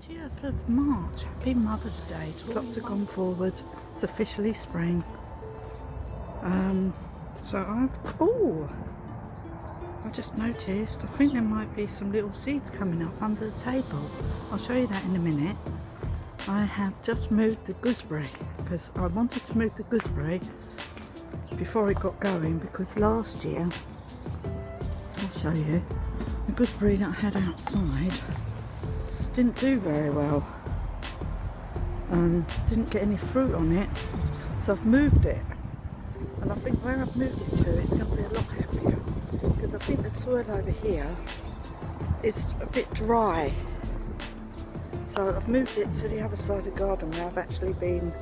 20th of March. Happy Mother's Day. Clocks have gone forward. It's officially spring. I just noticed, I think there might be some little seeds coming up under the table. I'll show you that in a minute. I have just moved the gooseberry because I wanted to move the gooseberry before it got going, because last year, I'll show you, the gooseberry that I had outside didn't do very well. Didn't get any fruit on it, so I've moved it, and I think where I've moved it to, it's going to be a lot happier, because I think the soil over here is a bit dry. So I've moved it to the other side of the garden where I've actually been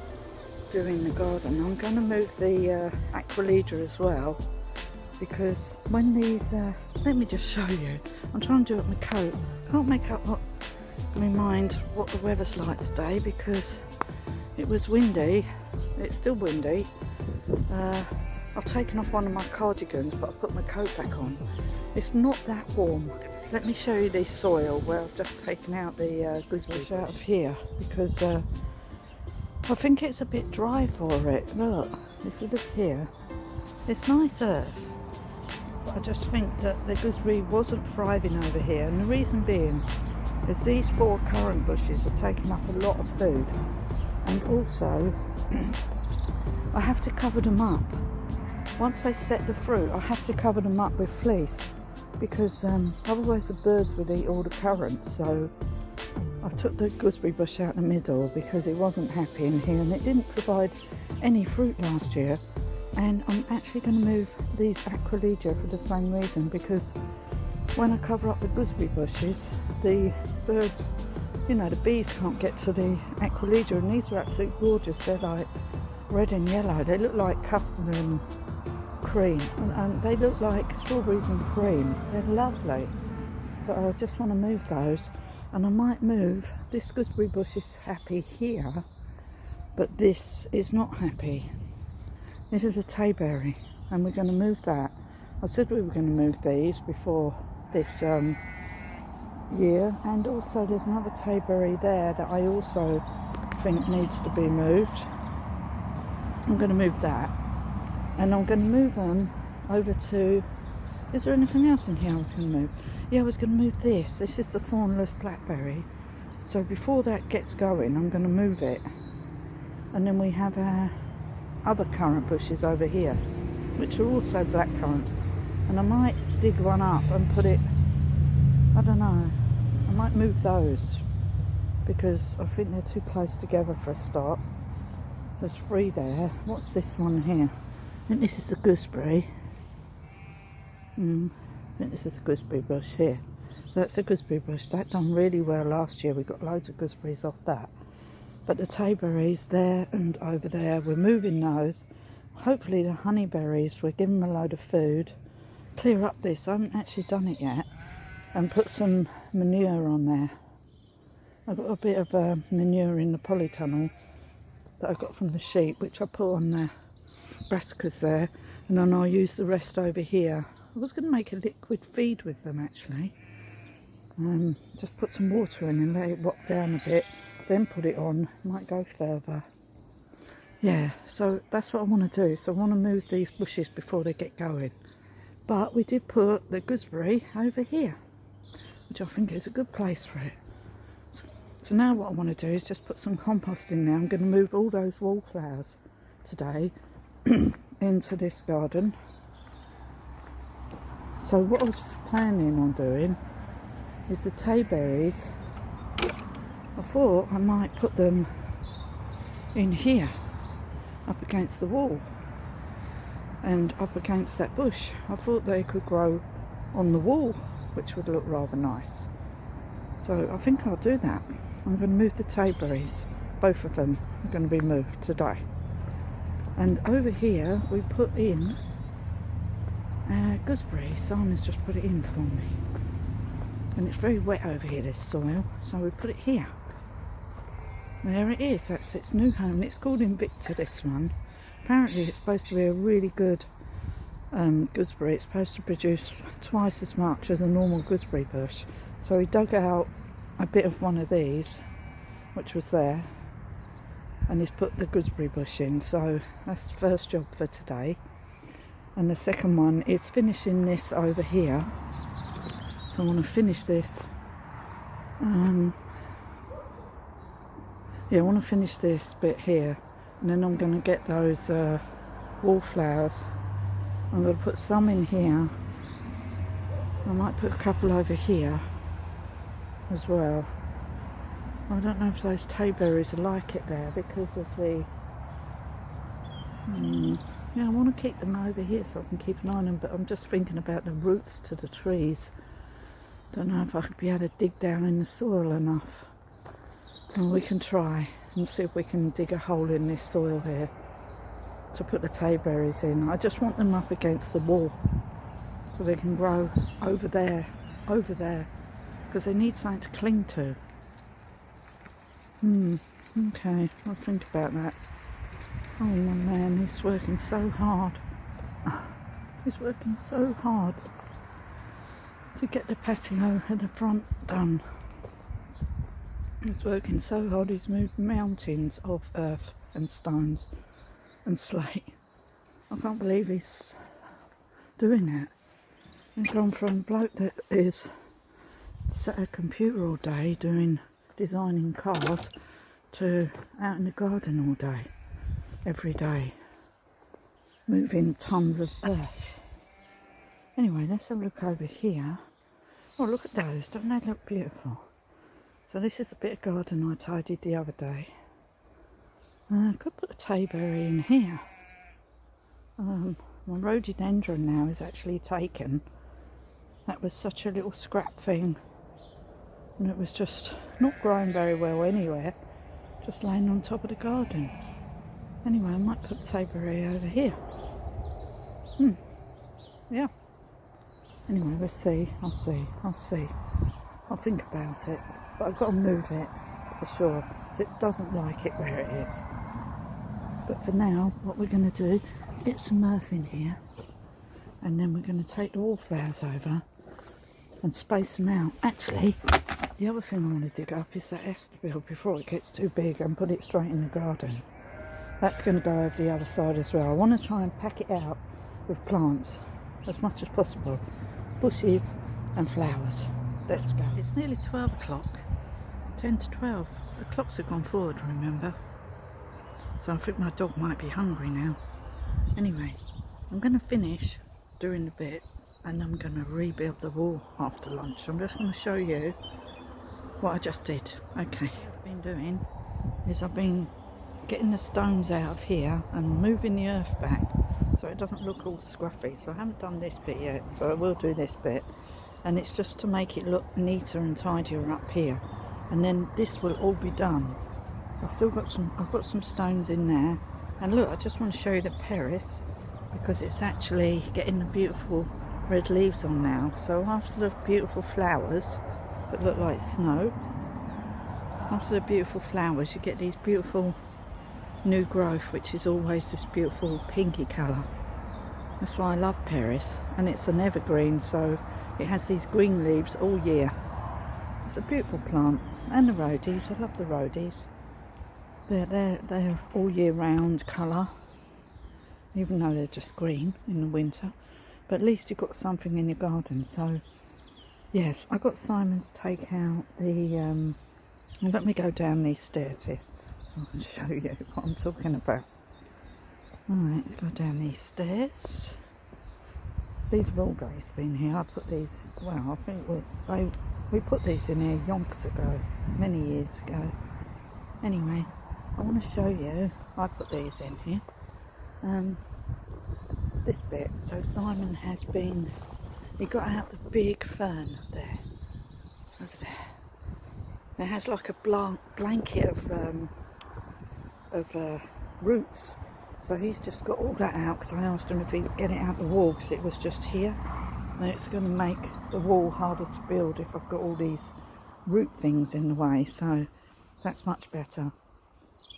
doing the garden. I'm going to move the aquilidra as well, because when these, let me just show you, I'm trying to do up my coat. Can't make up my mind what the weather's like today, because it was windy, it's still windy. I've taken off one of my cardigans, but I put my coat back on. It's not that warm. Let me show you this soil where I've just taken out the gooseberry out of here, because I think it's a bit dry for it. Look, if you look here, it's nice earth. But I just think that the gooseberry wasn't thriving over here, and the reason being is these 4 currant bushes are taking up a lot of food, and also I have to cover them up. Once they set the fruit, I have to cover them up with fleece, because otherwise the birds would eat all the currant. So I took the gooseberry bush out in the middle because it wasn't happy in here, and it didn't provide any fruit last year. And I'm actually going to move these aquilidra for the same reason, because when I cover up the gooseberry bushes, the birds, you know, the bees can't get to the aquilidra, and these are absolutely gorgeous. They're like red and yellow. They look like custard and cream, and they look like strawberries and cream. They're lovely, but I just want to move those. And I might move this gooseberry bush is happy here, but this is not happy. This is a tayberry, and we're going to move that. I said we were going to move these before this year, and also there's another tayberry there that I also think needs to be moved. I'm going to move that, and I'm going to move them over to, is there anything else in here I was going to move? Yeah, I was going to move this. This is the thornless blackberry. So before that gets going, I'm going to move it. And then we have our other currant bushes over here, which are also black currants. And I might dig one up and put it, I don't know, I might move those, because I think they're too close together for a start. There's 3 there. What's this one here? I think this is the gooseberry. I think this is a gooseberry bush here. So that's a gooseberry bush. That done really well last year. We got loads of gooseberries off that. But the tayberries there and over there, we're moving those. Hopefully the honeyberries, we're giving them a load of food. Clear up this. I haven't actually done it yet. And put some manure on there. I've got a bit of manure in the polytunnel that I got from the sheep, which I put on the brassicas there, and then I'll use the rest over here. I was going to make a liquid feed with them actually. Just put some water in and let it rot down a bit, then put it on. Might go further. Yeah, so that's what I want to do. So I want to move these bushes before they get going. But we did put the gooseberry over here, which I think is a good place for it. So now what I want to do is just put some compost in there. I'm going to move all those wallflowers today into this garden. So what I was planning on doing is the tayberries. I thought I might put them in here, up against the wall and up against that bush. I thought they could grow on the wall, which would look rather nice. So I think I'll do that. I'm going to move the tayberries, both of them are going to be moved today. And over here we put in gooseberry. Simon's just put it in for me. And it's very wet over here, this soil, so we put it here. There it is, that's its new home. It's called Invicta, this one. Apparently it's supposed to be a really good gooseberry. It's supposed to produce twice as much as a normal gooseberry bush. So we dug out a bit of one of these which was there, and he's put the gooseberry bush in, so that's the first job for today. And the second one is finishing this over here, so I want to finish this. Yeah, I want to finish this bit here, and then I'm going to get those wallflowers. I'm going to put some in here. I might put a couple over here as well. I don't know if those tayberries are like it there because of the... yeah, I want to keep them over here so I can keep an eye on them, but I'm just thinking about the roots to the trees. Don't know if I could be able to dig down in the soil enough. Well, we can try and see if we can dig a hole in this soil here to put the tayberries in. I just want them up against the wall so they can grow over there, because they need something to cling to. Okay, I'll think about that. Oh my man, he's working so hard. He's working so hard to get the patio at the front done. He's working so hard, he's moved mountains of earth and stones and slate. I can't believe he's doing that. He's gone from a bloke that is sat at a computer all day designing cars to out in the garden all day, every day, moving tons of earth. Anyway, let's have a look over here. Oh, look at those, don't they look beautiful? So this is a bit of garden I tidied the other day. I could put a tayberry in here. My rhododendron now is actually taken. That was such a little scrap thing, and it was just not growing very well anywhere, just laying on top of the garden. Anyway, I might put tayberry over here. Yeah. Anyway, we'll see. I'll see. I'll think about it. But I've got to move it for sure, because it doesn't like it where it is. But for now, what we're going to do, get some earth in here, and then we're going to take the wallflowers over and space them out. Actually, the other thing I want to dig up is that Esterbeel before it gets too big and put it straight in the garden. That's going to go over the other side as well. I want to try and pack it out with plants as much as possible. Bushes and flowers. Let's go. It's nearly 12 o'clock. 10 to 12. The clocks have gone forward, remember? So I think my dog might be hungry now. Anyway, I'm going to finish doing the bit, and I'm going to rebuild the wall after lunch. I'm just going to show you what I just did. Okay, what I've been doing is I've been getting the stones out of here and moving the earth back so it doesn't look all scruffy. So I haven't done this bit yet, so I will do this bit, and it's just to make it look neater and tidier up here, and then this will all be done. I've got some stones in there, and look, I just want to show you the Paris because it's actually getting the beautiful red leaves on now. So after the beautiful flowers that look like snow, after the beautiful flowers you get these beautiful new growth, which is always this beautiful pinky colour. That's why I love Paris, and it's an evergreen, so it has these green leaves all year. It's a beautiful plant. And the rhodies, I love the rhodies. They're all year round colour, even though they're just green in the winter. But at least you've got something in your garden. So yes, I got Simon to take out the let me go down these stairs here so I can show you what I'm talking about. Alright, let's go down these stairs. These have always been here. I put these, well, I think we put these in here yonks ago, many years ago. Anyway, I want to show you, I put these in here, this bit. So Simon has been, he got out the big fern there, over there. It has like a blanket of roots. So he's just got all that out because I asked him if he could get it out the wall because it was just here. And it's going to make the wall harder to build if I've got all these root things in the way. So that's much better.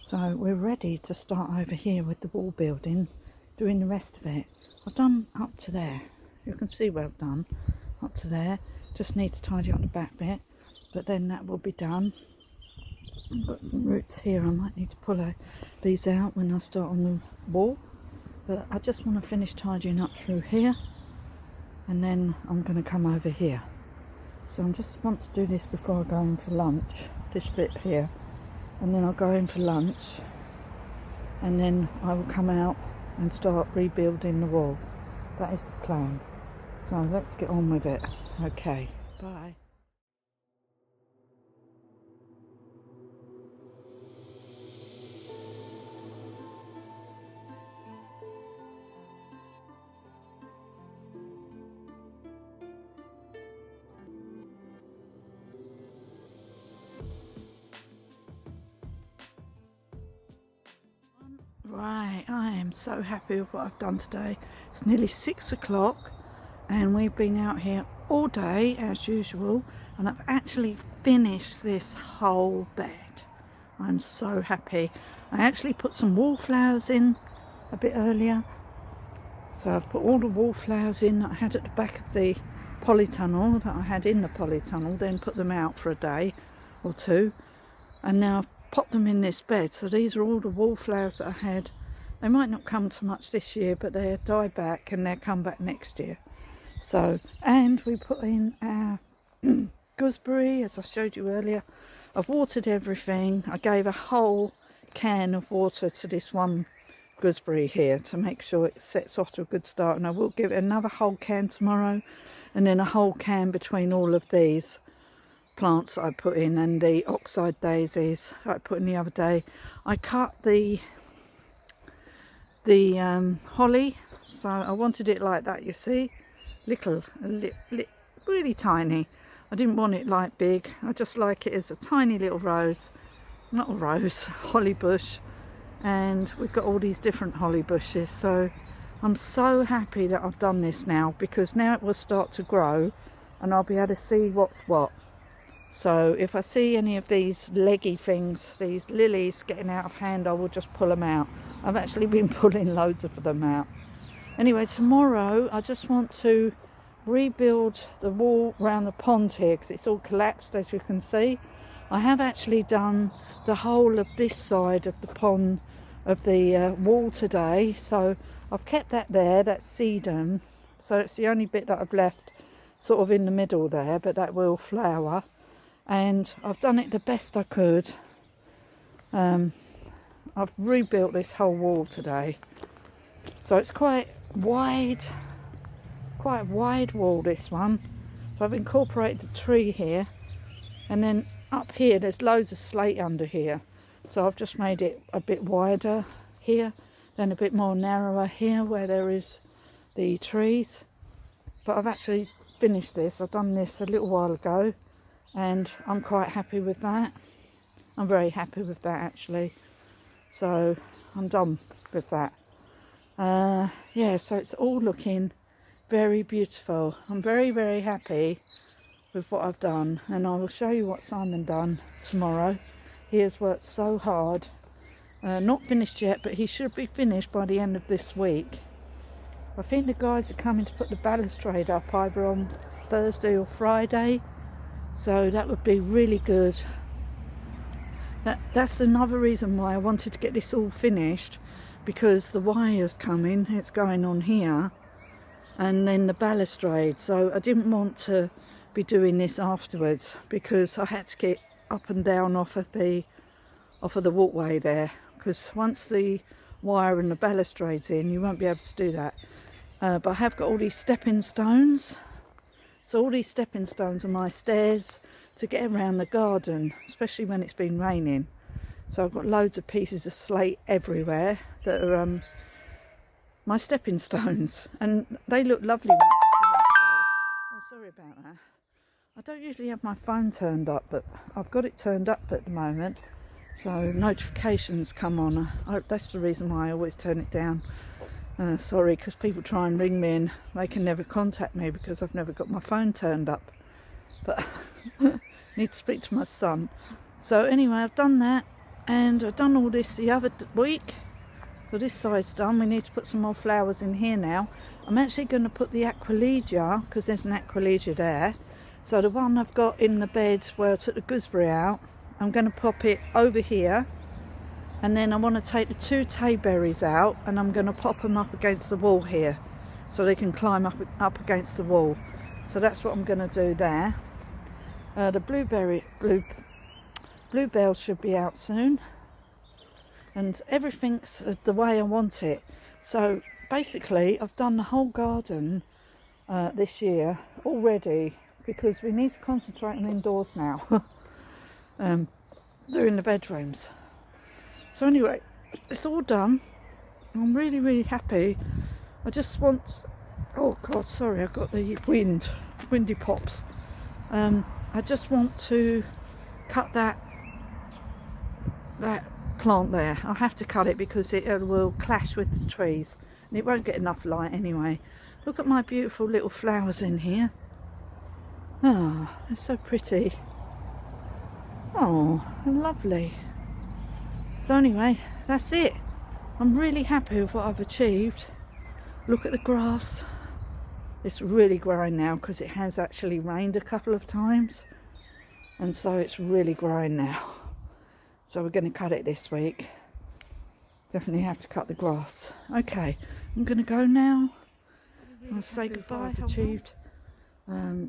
So we're ready to start over here with the wall building, doing the rest of it. I've done up to there. You can see where I've done up to there. Just need to tidy up the back bit, but then that will be done. I've got some roots here. I might need to pull these out when I start on the wall, but I just want to finish tidying up through here, and then I'm going to come over here. So I just want to do this before I go in for lunch, this bit here, and then I'll go in for lunch, and then I will come out and start rebuilding the wall. That is the plan. So let's get on with it. Okay, bye. Right, I am so happy with what I've done today. It's nearly 6 o'clock and we've been out here all day as usual, and I've actually finished this whole bed. I'm so happy. I actually put some wallflowers in a bit earlier. So I've put all the wallflowers in that I had at the back of the polytunnel, that I had in the polytunnel, then put them out for a day or two, and now I've pop them in this bed. So these are all the wallflowers that I had. They might not come to much this year, but they die back and they'll come back next year. So, and we put in our gooseberry, as I showed you earlier. I've watered everything. I gave a whole can of water to this one gooseberry here to make sure it sets off to a good start, and I will give it another whole can tomorrow, and then a whole can between all of these plants that I put in, and the oxide daisies I put in the other day. I cut the holly, so I wanted it like that, you see, really tiny. I didn't want it like big. I just like it as a tiny little rose, not a rose, holly bush, and we've got all these different holly bushes. So I'm so happy that I've done this now, because now it will start to grow and I'll be able to see what's what. So if I see any of these leggy things, these lilies getting out of hand, I will just pull them out. I've actually been pulling loads of them out. Anyway, tomorrow I just want to rebuild the wall around the pond here, because it's all collapsed, as you can see. I have actually done the whole of this side of the pond, of the wall today. So I've kept that there, that's sedum. So it's the only bit that I've left sort of in the middle there, but that will flower. And I've done it the best I could. I've rebuilt this whole wall today, so it's quite wide wall, this one. So I've incorporated the tree here, and then up here there's loads of slate under here, so I've just made it a bit wider here, then a bit more narrower here where there is the trees. But I've actually finished this. I've done this a little while ago, and I'm quite happy with that. I'm very happy with that, actually. So I'm done with that. Yeah, so it's all looking very beautiful. I'm very, very happy with what I've done, and I will show you what Simon done tomorrow. He has worked so hard. Not finished yet, but he should be finished by the end of this week. I think the guys are coming to put the balustrade up either on Thursday or Friday. So that would be really good. That's another reason why I wanted to get this all finished, because the wire's coming, it's going on here, and then the balustrade. So I didn't want to be doing this afterwards, because I had to get up and down off of the walkway there, because once the wire and the balustrade's in, you won't be able to do that. But I have got all these stepping stones. So all these stepping stones are my stairs to get around the garden, especially when it's been raining. So I've got loads of pieces of slate everywhere that are my stepping stones, and they look lovely once the currant's go. Oh, sorry about that. I don't usually have my phone turned up, but I've got it turned up at the moment, so notifications come on. That's the reason why I always turn it down. Sorry, because people try and ring me and they can never contact me because I've never got my phone turned up. But need to speak to my son. So anyway, I've done that, and I've done all this the other week. So this side's done. We need to put some more flowers in here now. I'm actually going to put the aquilegia, because there's an aquilegia there. So the one I've got in the bed where I took the gooseberry out, I'm going to pop it over here, and then I want to take the 2 tayberries out and I'm going to pop them up against the wall here so they can climb up against the wall. So that's what I'm going to do there. The bluebells should be out soon, and everything's the way I want it. So basically I've done the whole garden this year already, because we need to concentrate on indoors now. Doing the bedrooms. So anyway, it's all done. I'm really, really happy. I just want, oh god, sorry, I got the windy pops. I just want to cut that plant there. I'll have to cut it because it will clash with the trees and it won't get enough light anyway. Look at my beautiful little flowers in here. Oh, they're so pretty. Oh, lovely. So anyway, that's it. I'm really happy with what I've achieved. Look at the grass. It's really growing now because it has actually rained a couple of times, and so it's really growing now. So we're going to cut it this week. Definitely have to cut the grass. Okay, I'm going to go now. I'll say goodbye. Achieved.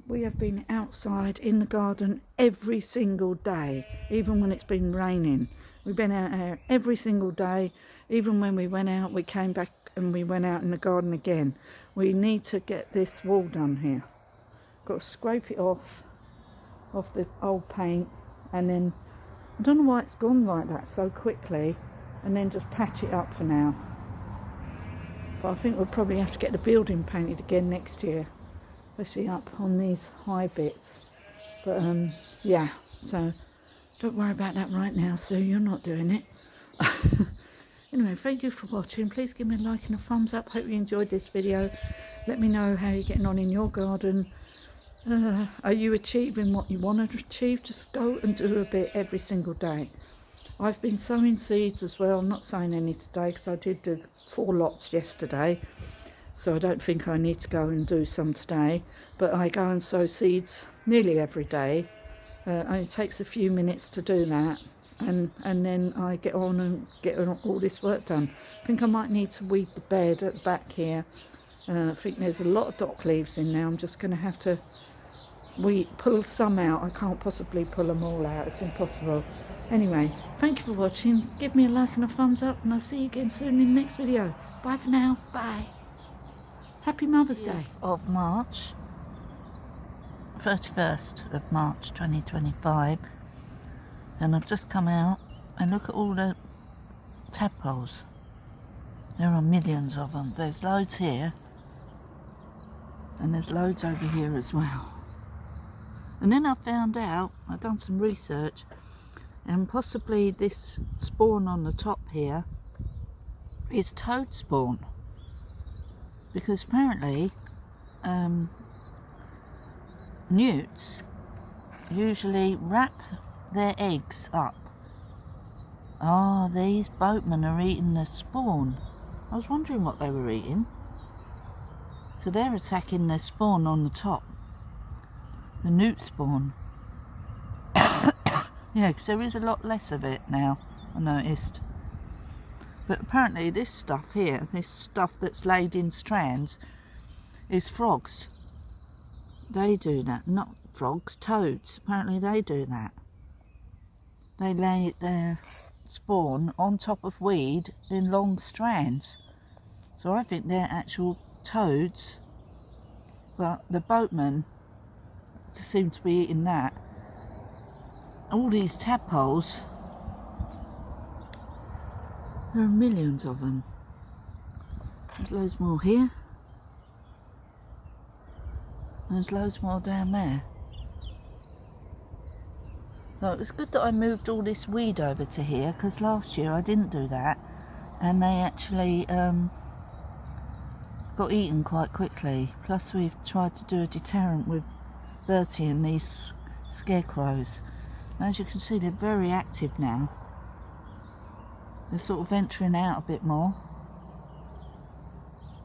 We have been outside in the garden every single day, even when it's been raining. We've been out here every single day. Even when we went out, we came back and we went out in the garden again. We need to get this wall done here. Got to scrape it off the old paint, and then I don't know why it's gone like that so quickly, and then just patch it up for now. But I think we'll probably have to get the building painted again next year, especially up on these high bits. But yeah, so don't worry about that right now, Sue, you're not doing it. Anyway, thank you for watching. Please give me a like and a thumbs up. Hope you enjoyed this video. Let me know how you're getting on in your garden. Are you achieving what you want to achieve? Just go and do a bit every single day. I've been sowing seeds as well. I'm not sowing any today because I did do 4 lots yesterday, so I don't think I need to go and do some today. But I go and sow seeds nearly every day. It takes a few minutes to do that, and then I get on and get all this work done. I think I might need to weed the bed at the back here. I think there's a lot of dock leaves in there. I'm just going to have to pull some out. I can't possibly pull them all out, it's impossible. Anyway, thank you for watching. Give me a like and a thumbs up, and I'll see you again soon in the next video. Bye for now. Bye. Happy Mother's Day. Of March, 31st of March 2025, and I've just come out and look at all the tadpoles. There are millions of them. There's loads here, and there's loads over here as well. And then I found out, I've done some research, and possibly this spawn on the top here is toad spawn, because apparently newts usually wrap their eggs up. Ah, these boatmen are eating the spawn. I was wondering what they were eating. So they're attacking their spawn on the top, the newt spawn. Yeah, because there is a lot less of it now, I noticed. But apparently this stuff here, this stuff that's laid in strands, is frogs. They do that. Not frogs, toads. Apparently they do that. They lay their spawn on top of weed in long strands. So I think they're actual toads. But the boatmen seem to be eating that. All these tadpoles, there are millions of them. There's loads more here. There's loads more down there. So it was good that I moved all this weed over to here, because last year I didn't do that, and they actually got eaten quite quickly. Plus we've tried to do a deterrent with Bertie and these scarecrows. As you can see, they're very active now. They're sort of venturing out a bit more.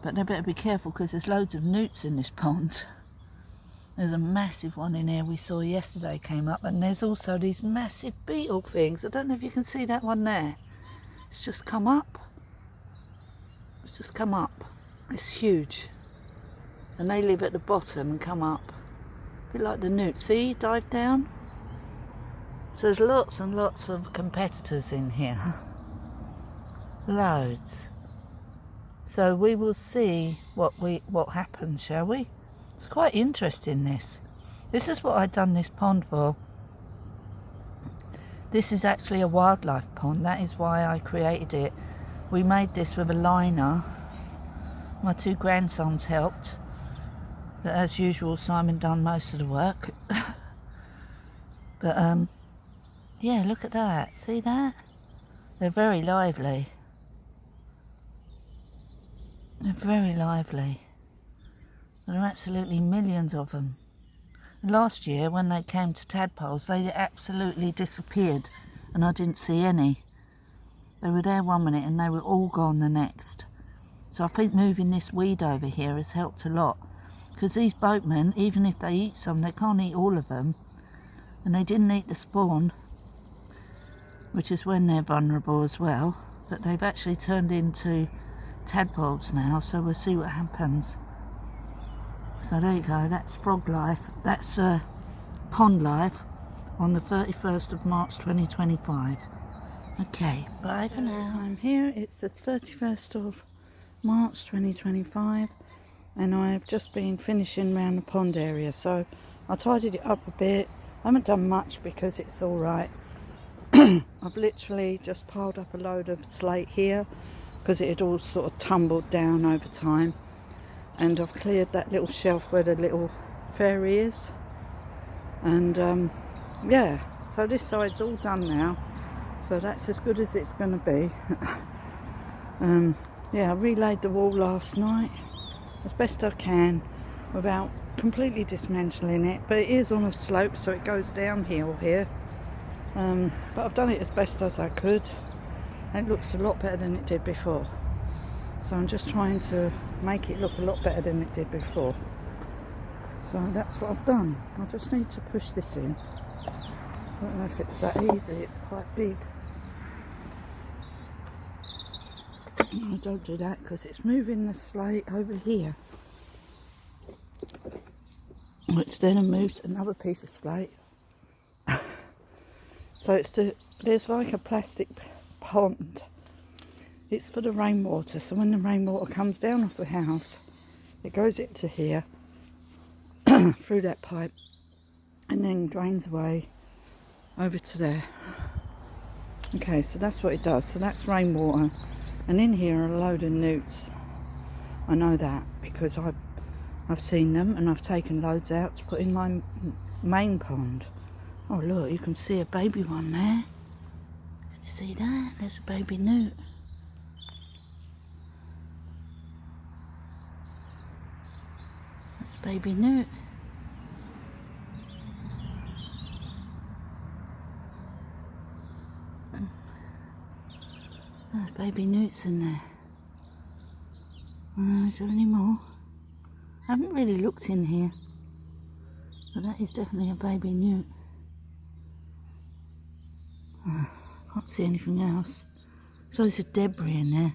But they better be careful because there's loads of newts in this pond. There's a massive one in here we saw yesterday came up, and there's also these massive beetle things. I don't know if you can see that one there. It's just come up. It's just come up. It's huge. And they live at the bottom and come up. A bit like the newt. See, dive down. So there's lots and lots of competitors in here. Loads. So we will see what happens, shall we? It's quite interesting, this. This is what I've done this pond for. This is actually a wildlife pond. That is why I created it. We made this with a liner. My two grandsons helped. But as usual, Simon done most of the work. But yeah, look at that. See that? They're very lively. They're very lively. There are absolutely millions of them. Last year, when they came to Tadpoles, they absolutely disappeared, and I didn't see any. They were there one minute and they were all gone the next. So I think moving this weed over here has helped a lot, because these boatmen, even if they eat some, they can't eat all of them, and they didn't eat the spawn, which is when they're vulnerable as well. But they've actually turned into tadpoles now, so we'll see what happens. So there you go, that's frog life, that's pond life on the 31st of March 2025. Okay, bye for now. I'm here, it's the 31st of March 2025, and I've just been finishing around the pond area, so I tidied it up a bit. I haven't done much because it's alright. I've literally just piled up a load of slate here because it had all sort of tumbled down over time. And I've cleared that little shelf where the little fairy is. And yeah, so this side's all done now. So that's as good as it's going to be. Yeah, I relaid the wall last night as best I can without completely dismantling it. But it is on a slope, so it goes downhill here. But I've done it as best as I could. And it looks a lot better than it did before. So I'm just trying to make it look a lot better than it did before. So that's what I've done. I just need to push this in. I don't know if it's that easy, it's quite big. No, don't do that because it's moving the slate over here, which then moves another piece of slate. So there's like a plastic pond. It's for the rainwater, so when the rainwater comes down off the house, it goes into here, through that pipe, and then drains away over to there. Okay, so that's what it does. So that's rainwater, and in here are a load of newts. I know that because I've seen them, and I've taken loads out to put in my main pond. Oh look, you can see a baby one there. Can you see that? There's a baby newt. Baby newt. There's baby newts in there. Is there any more? I haven't really looked in here, but that is definitely a baby newt. Can't see anything else. So there's a debris in there.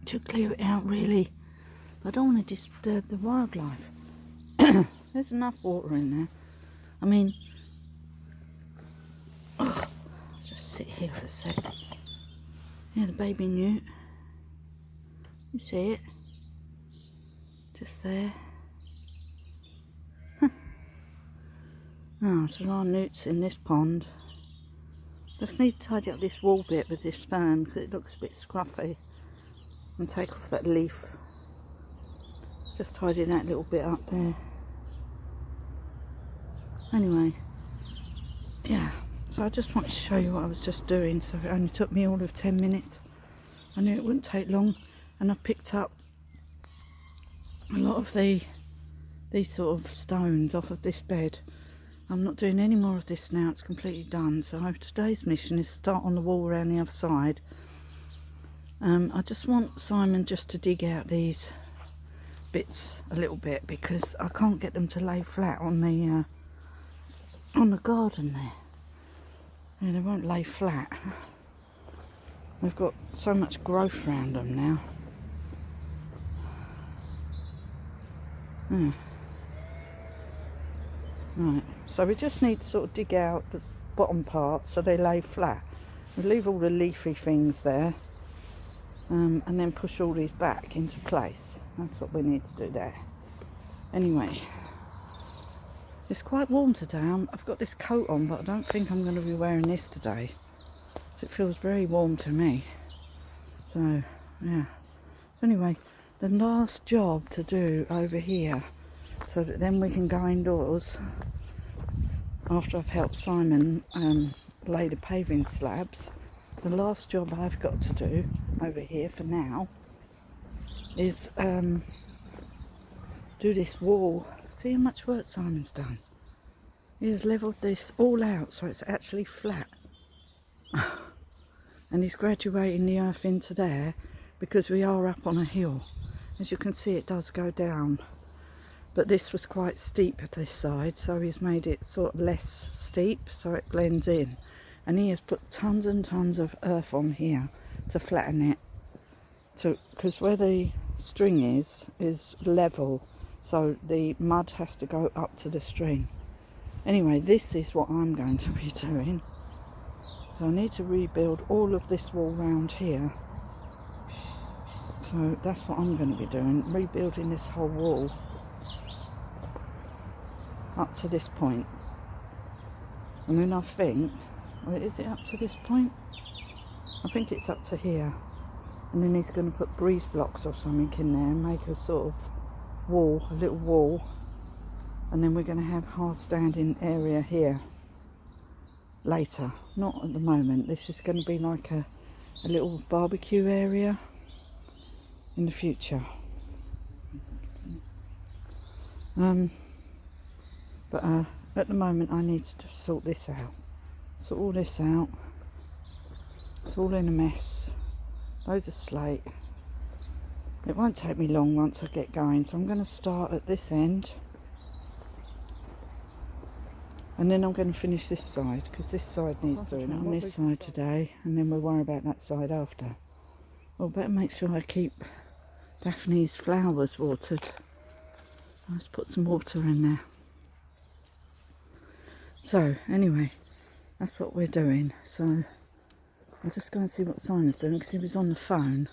Should clear it out really. I don't want to disturb the wildlife. There's enough water in there. I mean, oh, I'll just sit here for a sec. Yeah, the baby newt. You see it? Just there. Huh. Oh, there's a lot of newts in this pond. Just need to tidy up this wall bit with this fern because it looks a bit scruffy. And take off that leaf. Just tidying that little bit up there. Anyway, yeah, so I just wanted to show you what I was just doing. So it only took me all of 10 minutes. I knew it wouldn't take long, and I picked up a lot of these sort of stones off of this bed. I'm not doing any more of this now, it's completely done. So today's mission is to start on the wall around the other side. I just want Simon just to dig out these bits a little bit because I can't get them to lay flat on the garden there. Yeah, they won't lay flat. They've got so much growth around them now. Yeah. Right, so we just need to sort of dig out the bottom part so they lay flat. We leave all the leafy things there, and then push all these back into place. That's what we need to do there. Anyway, it's quite warm today. I've got this coat on, but I don't think I'm going to be wearing this today. So it feels very warm to me. So, yeah. Anyway, the last job to do over here, so that then we can go indoors after I've helped Simon lay the paving slabs. The last job I've got to do over here for now is do this wall. See how much work Simon's done? He has levelled this all out so it's actually flat. And he's graduating the earth into there because we are up on a hill. As you can see, it does go down. But this was quite steep at this side, so he's made it sort of less steep so it blends in. And he has put tons and tons of earth on here to flatten it. Because where the string is level, so the mud has to go up to the string. Anyway, this is what I'm going to be doing. So I need to rebuild all of this wall round here. So that's what I'm going to be doing, rebuilding this whole wall up to this point. And then I think, wait, is it up to this point? I think it's up to here. And then he's going to put breeze blocks or something in there and make a sort of wall, a little wall. And then we're going to have hard standing area here later, not at the moment. This is going to be like a little barbecue area in the future. But at the moment I need to sort this out. Sort all this out. It's all in a mess. Loads of slate. It won't take me long once I get going, so I'm going to start at this end. And then I'm going to finish this side, because this side needs doing on this side today, and then we'll worry about that side after. Well, better make sure I keep Daphne's flowers watered. Let's put some water in there. So, anyway, that's what we're doing. So, I'll just go and see what Simon's doing, because he was on the phone.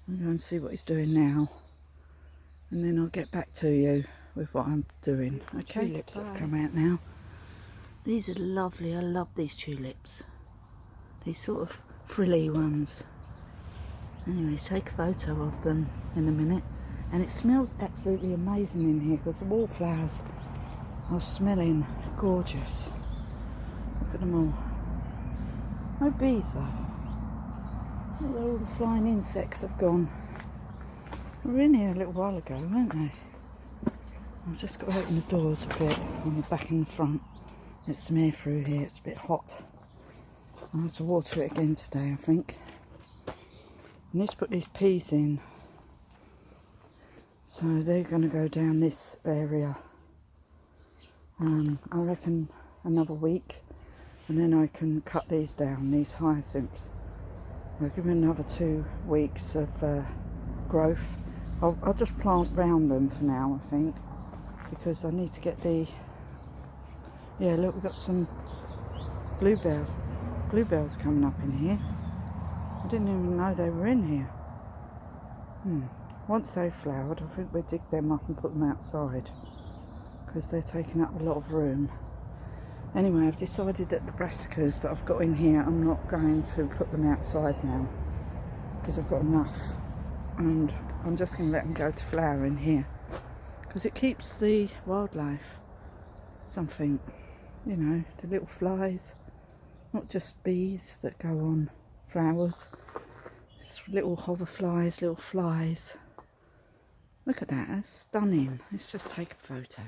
I'll go and see what he's doing now. And then I'll get back to you with what I'm doing. Okay, tulips have come out now. These are lovely. I love these tulips. These sort of frilly ones. Anyway, take a photo of them in a minute. And it smells absolutely amazing in here because the wallflowers are smelling gorgeous. Look at them all. No bees though. Look where all the flying insects have gone. They were in here a little while ago, weren't they? I've just got to open the doors a bit on the back and the front. Get some air through here, it's a bit hot. I'll have to water it again today, I think. I need to put these peas in. So they're going to go down this area. I reckon another week. And then I can cut these down, these hyacinths. I'll give them another 2 weeks of growth. I'll just plant round them for now, I think. Because I need to get the... Yeah, look, we've got some bluebells coming up in here. I didn't even know they were in here. Once they've flowered, I think we'll dig them up and put them outside. Because they're taking up a lot of room. Anyway, I've decided that the brassicas that I've got in here, I'm not going to put them outside now. Because I've got enough. And I'm just going to let them go to flower in here. Because it keeps the wildlife something, you know, the little flies, not just bees that go on flowers, it's little hoverflies, little flies. Look at that, that's stunning. Let's just take a photo.